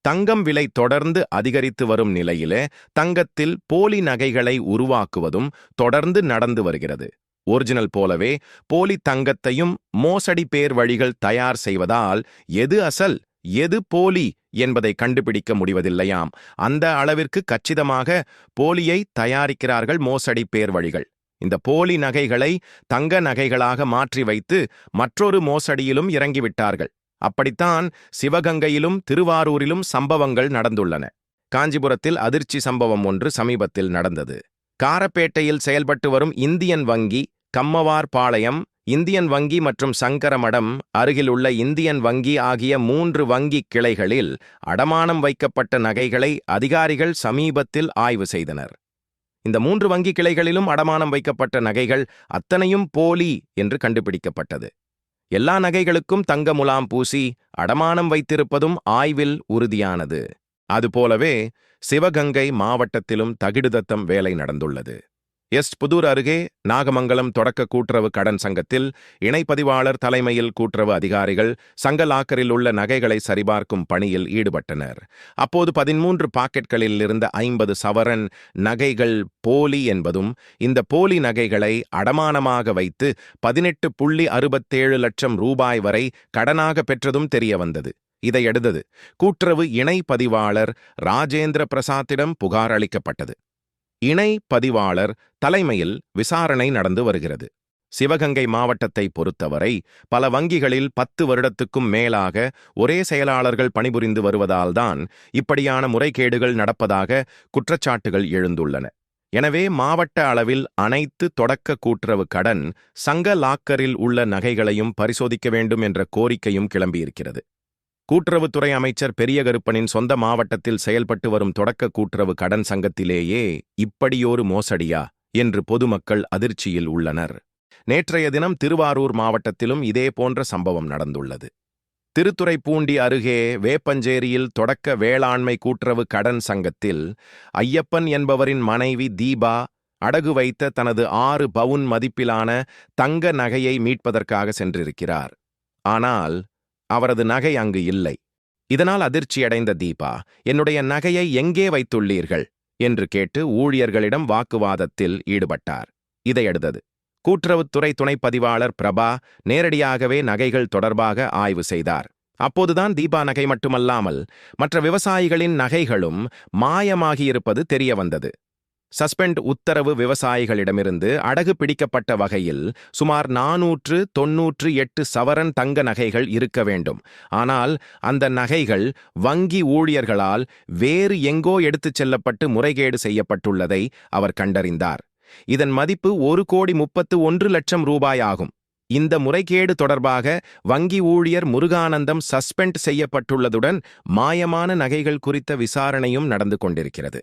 தங்கம் விலை தொடர்ந்து அதிகரித்து வரும் நிலையிலே தங்கத்தில் போலி நகைகளை உருவாக்குவதும் தொடர்ந்து நடந்து வருகிறது. ஒரிஜினல் போலவே போலி தங்கத்தையும் மோசடி பேர் வழிகள் தயார் செய்வதால் எது அசல் எது போலி என்பதை கண்டுபிடிக்க முடிவதில்லையாம். அந்த அளவிற்கு கச்சிதமாக போலியை தயாரிக்கிறார்கள் மோசடி பேர் வழிகள். இந்த போலி நகைகளை தங்க நகைகளாக மாற்றி வைத்து மற்றொரு மோசடியிலும் இறங்கிவிட்டார்கள். அப்படித்தான் சிவகங்கையிலும் திருவாரூரிலும் சம்பவங்கள் நடந்துள்ளன. காஞ்சிபுரத்தில் அதிர்ச்சி சம்பவம் ஒன்று சமீபத்தில் நடந்தது. காரப்பேட்டையில் செயல்பட்டு வரும் இந்தியன் வங்கி, கம்மவார் பாளையம் இந்தியன் வங்கி மற்றும் சங்கரமடம் அருகில் உள்ள இந்தியன் வங்கி ஆகிய 3 வங்கி கிளைகளில் அடமானம் வைக்கப்பட்ட நகைகளை அதிகாரிகள் சமீபத்தில் ஆய்வு செய்தனர். இந்த 3 வங்கி கிளைகளிலும் அடமானம் வைக்கப்பட்ட நகைகள் அத்தனையும் போலி என்று கண்டுபிடிக்கப்பட்டது. எல்லா நகைகளுக்கும் தங்க முலாம் பூசி அடமானம் வைத்திருப்பதும் ஆய்வில் உறுதியானது. அதுபோலவே சிவகங்கை மாவட்டத்திலும் தகிடுதத்தம் வேலை நடந்துள்ளது. புதூர் அருகே நாகமங்கலம் தொடக்க கூட்டுறவு கடன் சங்கத்தில் இணைப்பதிவாளர் தலைமையில் கூட்டுறவு அதிகாரிகள் சங்க லாக்கரில் உள்ள நகைகளை சரிபார்க்கும் பணியில் ஈடுபட்டனர். அப்போது 13 பாக்கெட்களில் இருந்த 50 சவரன் நகைகள் போலி என்பதும், இந்த போலி நகைகளை அடமானமாக வைத்து 18.67 லட்சம் ரூபாய் வரை கடனாக பெற்றதும் தெரிய வந்தது. இதையடுத்து கூட்டுறவு இணை பதிவாளர் ராஜேந்திர பிரசாத்திடம் புகார் அளிக்கப்பட்டது. இணை பதிவாளர் தலைமையில் விசாரணை நடந்து வருகிறது. சிவகங்கை மாவட்டத்தை பொறுத்தவரை பல வங்கிகளில் 10 வருடத்துக்கும் மேலாக ஒரே செயலாளர்கள் பணிபுரிந்து வருவதால்தான் இப்படியான முறைகேடுகள் நடப்பதாக குற்றச்சாட்டுகள் எழுந்துள்ளன. எனவே மாவட்ட அளவில் அனைத்து தொடக்க கூட்டுறவு கடன் சங்க லாக்கரில் உள்ள நகைகளையும் பரிசோதிக்க வேண்டும் என்ற கோரிக்கையும் கிளம்பியிருக்கிறது. கூட்டுறவுத்துறை அமைச்சர் பெரியகருப்பனின் சொந்த மாவட்டத்தில் செயல்பட்டு வரும் தொடக்க கூட்டுறவு கடன் சங்கத்திலேயே இப்படியொரு மோசடியா என்று பொதுமக்கள் அதிர்ச்சியில் உள்ளனர். நேற்றைய தினம் திருவாரூர் மாவட்டத்திலும் இதே போன்ற சம்பவம் நடந்துள்ளது. திருத்துறைப்பூண்டி அருகே வேப்பஞ்சேரியில் தொடக்க வேளாண்மை கூட்டுறவு கடன் சங்கத்தில் ஐயப்பன் என்பவரின் மனைவி தீபா அடகு வைத்த தனது 6 பவுன் மதிப்பிலான தங்க நகையை மீட்பதற்காக சென்றிருக்கிறார். ஆனால் அவரது நகை அங்கு இல்லை. இதனால் அதிர்ச்சியடைந்த தீபா, என்னுடைய நகையை எங்கே வைத்துள்ளீர்கள் என்று கேட்டு ஊழியர்களிடம் வாக்குவாதத்தில் ஈடுபட்டார். இதையடுத்தது கூட்டுறவுத்துறை துணை பதிவாளர் பிரபா நேரடியாகவே நகைகள் தொடர்பாக ஆய்வு செய்தார். அப்போதுதான் தீபா நகை மட்டுமல்லாமல் மற்ற விவசாயிகளின் நகைகளும் மாயமாகியிருப்பது தெரிய வந்தது. சஸ்பெண்ட் உத்தரவு விவசாயிகளிடமிருந்து அடகு பிடிக்கப்பட்ட வகையில் சுமார் 498 சவரன் தங்க நகைகள் இருக்க வேண்டும். ஆனால் அந்த நகைகள் வங்கி ஊழியர்களால் வேறு எங்கோ எடுத்துச் செல்லப்பட்டு முறைகேடு செய்யப்பட்டுள்ளதை அவர் கண்டறிந்தார். இதன் மதிப்பு 1,31 லட்சம் ரூபாய் ஆகும். இந்த முறைகேடு தொடர்பாக வங்கி ஊழியர் முருகானந்தம் சஸ்பெண்ட் செய்யப்பட்டுள்ளதுடன் மாயமான நகைகள் குறித்த விசாரணையும் நடந்து கொண்டிருக்கிறது.